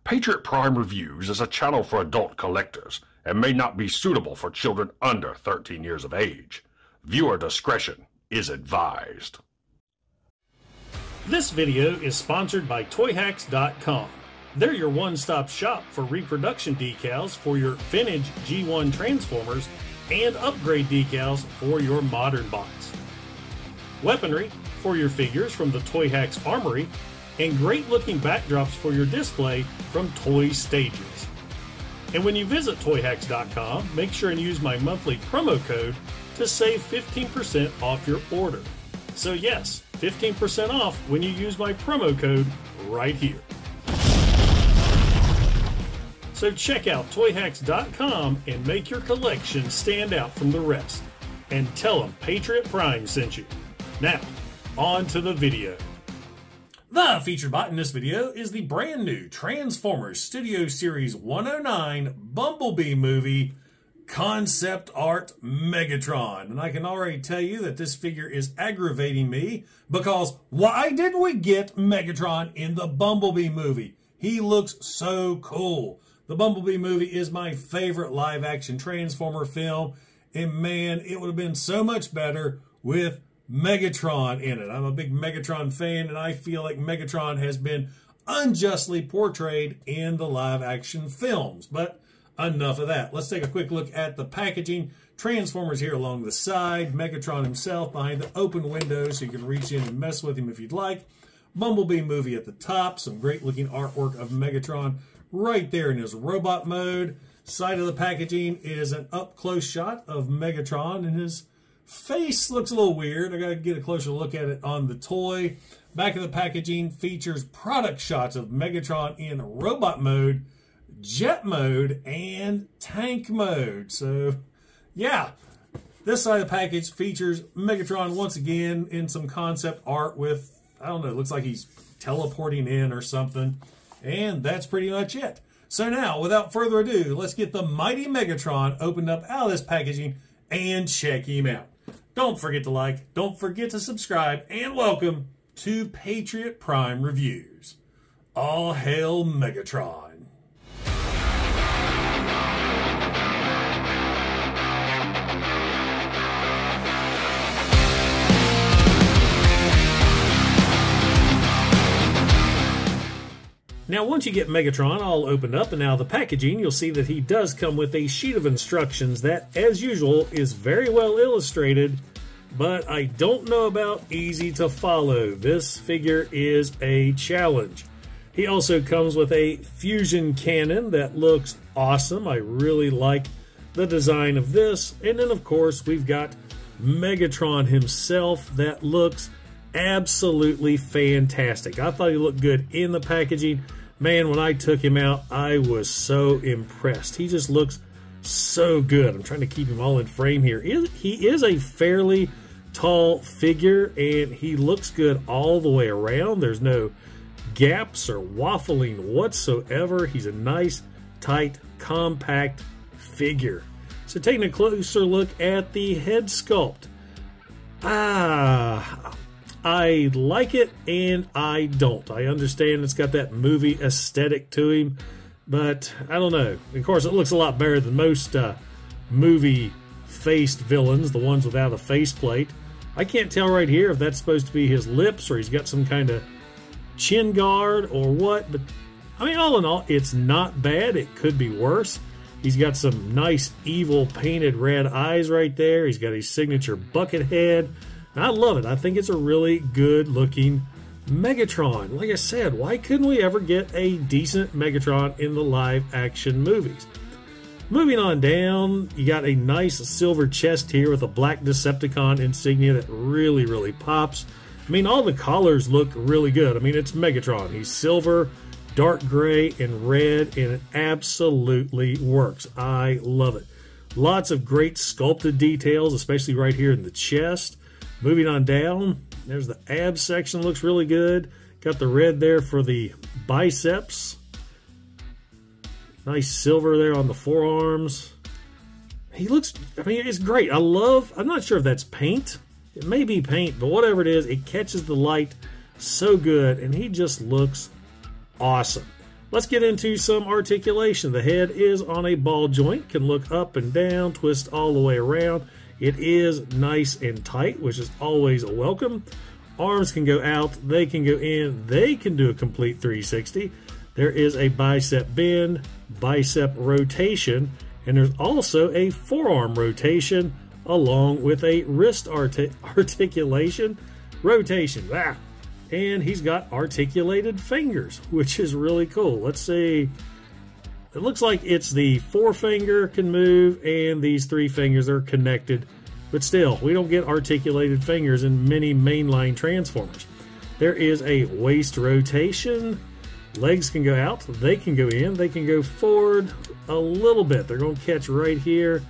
Patriot Prime Reviews is a channel for adult collectors and may not be suitable for children under 13 years of age. Viewer discretion is advised. This video is sponsored by Toyhax.com. They're your one-stop shop for reproduction decals for your vintage G1 Transformers and upgrade decals for your modern bots. Weaponry for your figures from the Toyhax Armory, and great-looking backdrops for your display from Toy Stages. And when you visit Toyhax.com, make sure and use my monthly promo code to save 15% off your order. So yes, 15% off when you use my promo code right here. So check out Toyhax.com and make your collection stand out from the rest. And tell them Patriot Prime sent you. Now, on to the video. The featured bot in this video is the brand new Transformers Studio Series 109 Bumblebee movie concept art Megatron. And I can already tell you that this figure is aggravating me because why didn't we get Megatron in the Bumblebee movie? He looks so cool. The Bumblebee movie is my favorite live-action Transformer film, and man, it would have been so much better with Megatron in it. I'm a big Megatron fan, and I feel like Megatron has been unjustly portrayed in the live-action films. But enough of that. Let's take a quick look at the packaging. Transformers here along the side. Megatron himself behind the open window so you can reach in and mess with him if you'd like. Bumblebee movie at the top. Some great-looking artwork of Megatron right there in his robot mode. Side of the packaging is an up-close shot of Megatron, and his face looks a little weird. I gotta get a closer look at it on the toy. Back of the packaging features product shots of Megatron in robot mode, jet mode, and tank mode. So, yeah. This side of the package features Megatron once again in some concept art with, I don't know, it looks like he's teleporting in or something. And that's pretty much it. So now, without further ado, let's get the mighty Megatron opened up out of this packaging and check him out. Don't forget to like, don't forget to subscribe, and welcome to Patriot Prime Reviews. All hail Megatron. Now, once you get Megatron all opened up and out of the packaging, you'll see that he does come with a sheet of instructions that, as usual, is very well illustrated, but I don't know about easy to follow. This figure is a challenge. He also comes with a fusion cannon that looks awesome. I really like the design of this. And then, of course, we've got Megatron himself that looks absolutely fantastic. I thought he looked good in the packaging. Man, when I took him out, I was so impressed. He just looks so good. I'm trying to keep him all in frame here. He is a fairly tall figure, and he looks good all the way around. There's no gaps or waffling whatsoever. He's a nice, tight, compact figure. So taking a closer look at the head sculpt. I like it and I don't. I understand it's got that movie aesthetic to him, but I don't know. Of course, it looks a lot better than most movie-faced villains, the ones without a faceplate. I can't tell right here if that's supposed to be his lips or he's got some kind of chin guard or what, but I mean, all in all, it's not bad. It could be worse. He's got some nice, evil, painted red eyes right there. He's got his signature bucket head. I love it. I think it's a really good-looking Megatron. Like I said, why couldn't we ever get a decent Megatron in the live-action movies? Moving on down, you got a nice silver chest here with a black Decepticon insignia that really, really pops. I mean, all the collars look really good. I mean, it's Megatron. He's silver, dark gray, and red, and it absolutely works. I love it. Lots of great sculpted details, especially right here in the chest. Moving on down, there's the abs section, looks really good. Got the red there for the biceps. Nice silver there on the forearms. He looks, I mean, it's great. I'm not sure if that's paint. It may be paint, but whatever it is, it catches the light so good, and he just looks awesome. Let's get into some articulation. The head is on a ball joint, can look up and down, twist all the way around. It is nice and tight, which is always a welcome. Arms can go out, they can go in, they can do a complete 360. There is a bicep bend, bicep rotation, and there's also a forearm rotation along with a wrist articulation rotation. Ah. And he's got articulated fingers, which is really cool. Let's see. It looks like it's the forefinger can move and these three fingers are connected. But still, we don't get articulated fingers in many mainline Transformers. There is a waist rotation. Legs can go out, they can go in, they can go forward a little bit. They're going to catch right here.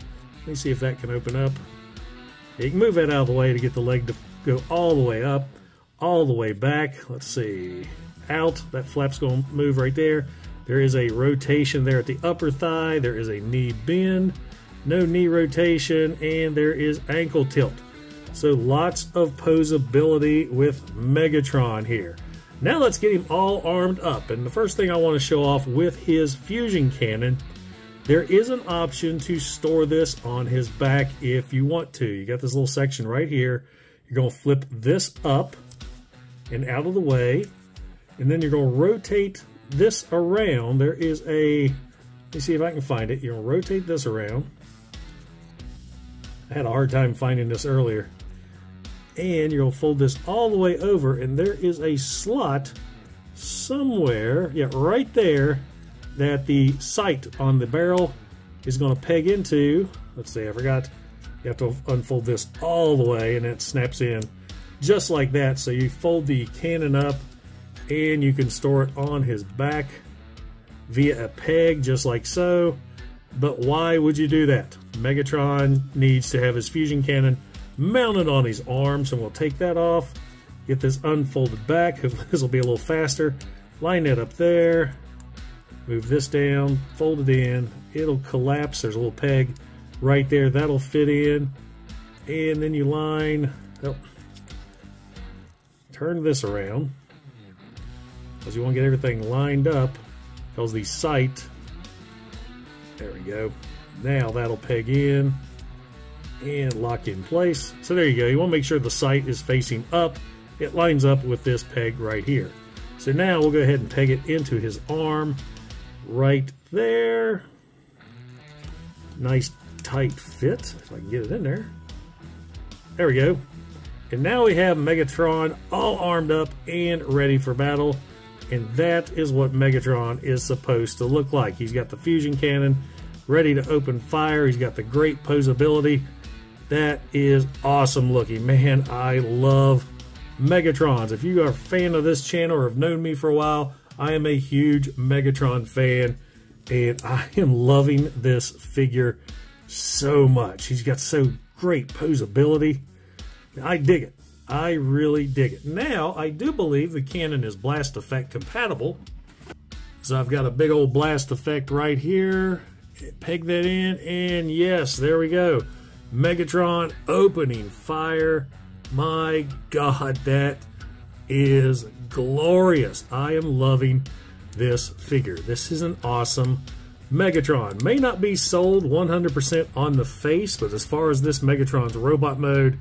Let me see if that can open up. You can move that out of the way to get the leg to go all the way up, all the way back. Let's see. Out, that flap's going to move right there. There is a rotation there at the upper thigh. There is a knee bend, no knee rotation, and there is ankle tilt. So lots of posability with Megatron here. Now let's get him all armed up. And the first thing I want to show off with his fusion cannon, there is an option to store this on his back if you want to. You got this little section right here. You're going to flip this up and out of the way. And then you're going to rotate this around. There is a, let me see if I can find it. You're going to rotate this around. I had a hard time finding this earlier. And you're going to fold this all the way over, and there is a slot somewhere, yeah, right there, that the sight on the barrel is going to peg into. Let's see, I forgot. You have to unfold this all the way, and it snaps in just like that. So you fold the cannon up, and you can store it on his back via a peg, just like so. But why would you do that? Megatron needs to have his fusion cannon mounted on his arms, and we'll take that off, get this unfolded back. This will be a little faster. Line that up there, move this down, fold it in, it'll collapse. There's a little peg right there that'll fit in, and then you line, oh, turn this around because you want to get everything lined up, because the sight, there we go, now that'll peg in and lock in place. So there you go. You want to make sure the sight is facing up. It lines up with this peg right here. So now we'll go ahead and peg it into his arm right there. Nice tight fit, if I can get it in there. There we go. And now we have Megatron all armed up and ready for battle. And that is what Megatron is supposed to look like. He's got the fusion cannon ready to open fire. He's got the great posability. That is awesome looking. Man, I love Megatrons. If you are a fan of this channel or have known me for a while, I am a huge Megatron fan, and I am loving this figure so much. He's got so great posability. I dig it. I really dig it. Now, I do believe the cannon is blast effect compatible. So I've got a big old blast effect right here. Peg that in, and yes, there we go. Megatron opening fire. My God, that is glorious. I am loving this figure. This is an awesome Megatron. May not be sold 100% on the face, but as far as this Megatron's robot mode,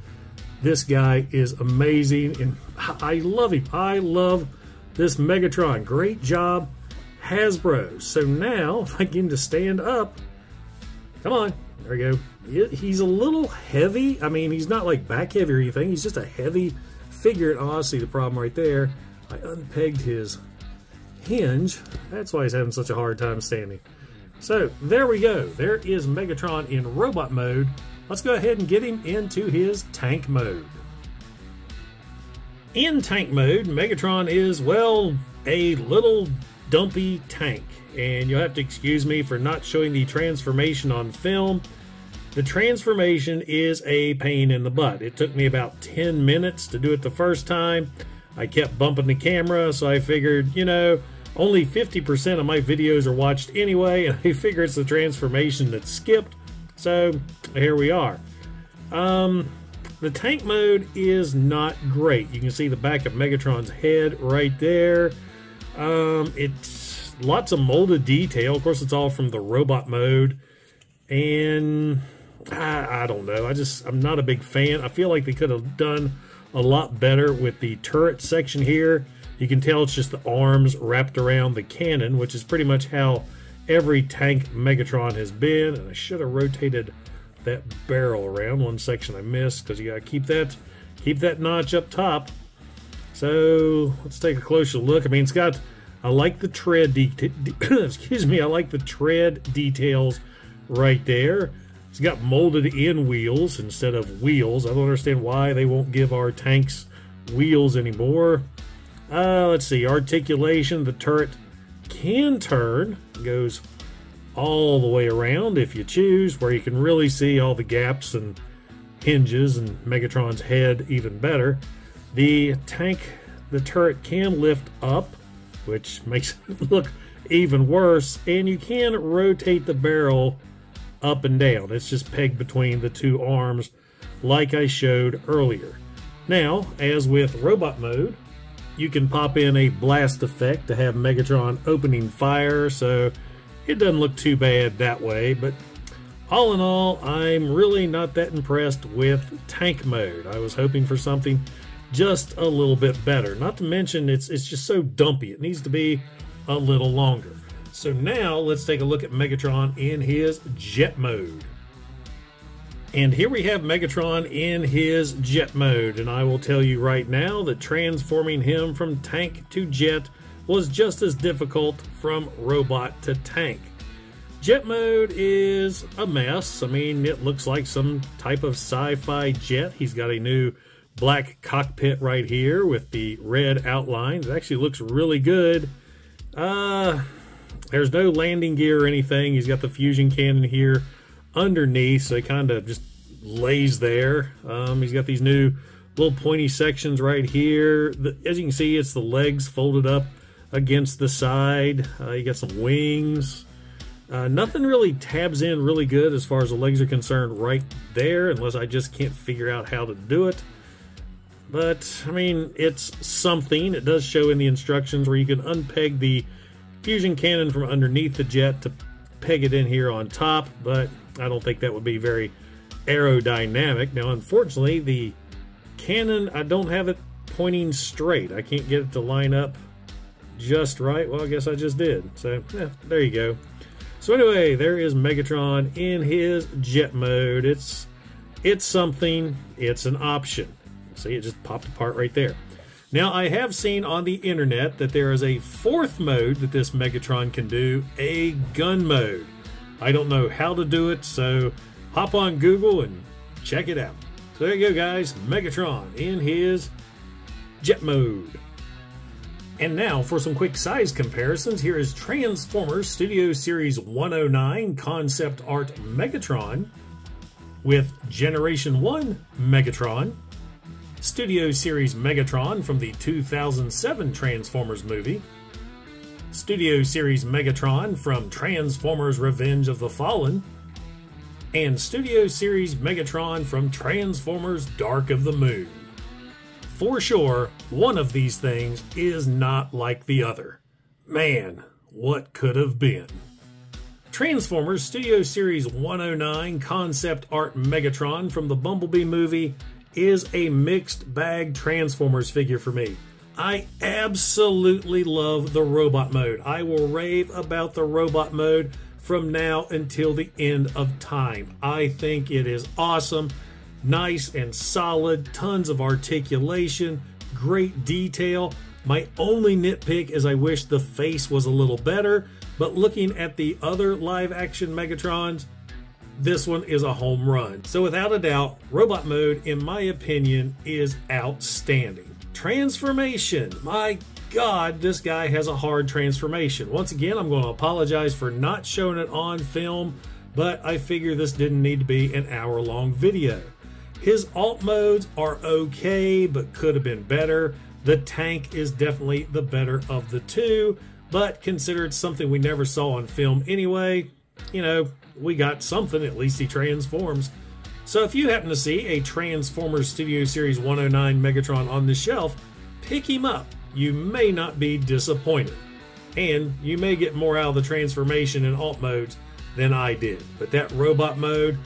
this guy is amazing, and I love him. I love this Megatron. Great job, Hasbro. So now, if I get him to stand up, come on, there we go. He's a little heavy. I mean, he's not like back heavy or anything. He's just a heavy figure. And oh, I see the problem right there. I unpegged his hinge. That's why he's having such a hard time standing. So there we go. There is Megatron in robot mode. Let's go ahead and get him into his tank mode. In tank mode, Megatron is, well, a little dumpy tank. And you'll have to excuse me for not showing the transformation on film. The transformation is a pain in the butt. It took me about 10 minutes to do it the first time. I kept bumping the camera, so I figured, you know, only 50% of my videos are watched anyway, and I figure it's the transformation that's skipped. So here we are. The tank mode is not great. You can see the back of Megatron's head right there. lots of molded detail. Of course, it's all from the robot mode. And I don't know. I'm not a big fan. I feel like they could have done a lot better with the turret section here. You can tell it's just the arms wrapped around the cannon, which is pretty much how every tank Megatron has been. And I should have rotated that barrel around. One section I missed, because you gotta keep that notch up top. So let's take a closer look. I mean, I like the tread excuse me, I like the tread details right there. It's got molded in wheels instead of wheels. I don't understand why they won't give our tanks wheels anymore. Let's see, articulation. The turret can turn, goes all the way around if you choose, where you can really see all the gaps and hinges and Megatron's head even better. The turret can lift up, which makes it look even worse, and you can rotate the barrel up and down. It's just pegged between the two arms like I showed earlier. Now, as with robot mode, you can pop in a blast effect to have Megatron opening fire, so it doesn't look too bad that way. But all in all, I'm really not that impressed with tank mode. I was hoping for something just a little bit better. Not to mention, it's just so dumpy. It needs to be a little longer. So now let's take a look at Megatron in his jet mode. And here we have Megatron in his jet mode, and I will tell you right now that transforming him from tank to jet was just as difficult from robot to tank. Jet mode is a mess. I mean, it looks like some type of sci-fi jet. He's got a new black cockpit right here with the red outlines. It actually looks really good. There's no landing gear or anything. He's got the fusion cannon here underneath, so he kind of just lays there. He's got these new little pointy sections right here. As you can see, it's the legs folded up against the side. You got some wings. Nothing really tabs in really good as far as the legs are concerned right there, unless I just can't figure out how to do it. But, I mean, it's something. It does show in the instructions where you can unpeg the fusion cannon from underneath the jet to peg it in here on top, but I don't think that would be very aerodynamic. Now, unfortunately, the cannon, I don't have it pointing straight. I can't get it to line up just right. Well, I guess I just did. So, yeah, there you go. So anyway, there is Megatron in his jet mode. It's something. It's an option. See, it just popped apart right there. Now, I have seen on the internet that there is a fourth mode that this Megatron can do, a gun mode. I don't know how to do it, so hop on Google and check it out. So there you go, guys. Megatron in his jet mode. And now for some quick size comparisons. Here is Transformers Studio Series 109 Concept Art Megatron with Generation 1 Megatron, Studio Series Megatron from the 2007 Transformers movie, Studio Series Megatron from Transformers Revenge of the Fallen, and Studio Series Megatron from Transformers Dark of the Moon. For sure, one of these things is not like the other. Man, what could have been? Transformers Studio Series 109 Concept Art Megatron from the Bumblebee movie is a mixed bag Transformers figure for me. I absolutely love the robot mode. I will rave about the robot mode from now until the end of time. I think it is awesome, nice and solid, tons of articulation, great detail. My only nitpick is I wish the face was a little better, but looking at the other live action Megatrons, this one is a home run. So without a doubt, robot mode, in my opinion, is outstanding. Transformation. My God, this guy has a hard transformation. Once again, I'm going to apologize for not showing it on film, but I figure this didn't need to be an hour-long video. His alt modes are okay, but could have been better. The tank is definitely the better of the two, but considered something we never saw on film anyway, you know, we got something. At least he transforms. So if you happen to see a Transformers Studio Series 109 Megatron on the shelf, pick him up. You may not be disappointed. and you may get more out of the transformation and alt modes than I did. But that robot mode,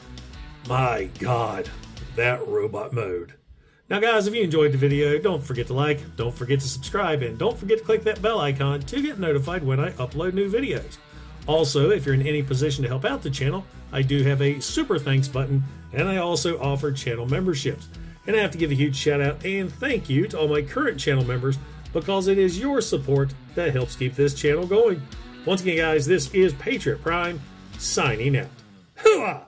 my God, that robot mode. Now guys, if you enjoyed the video, don't forget to like, don't forget to subscribe, and don't forget to click that bell icon to get notified when I upload new videos. Also, if you're in any position to help out the channel, I do have a super thanks button, and I also offer channel memberships. And I have to give a huge shout out and thank you to all my current channel members, because it is your support that helps keep this channel going. Once again, guys, this is Patriot Prime, signing out. Hooah!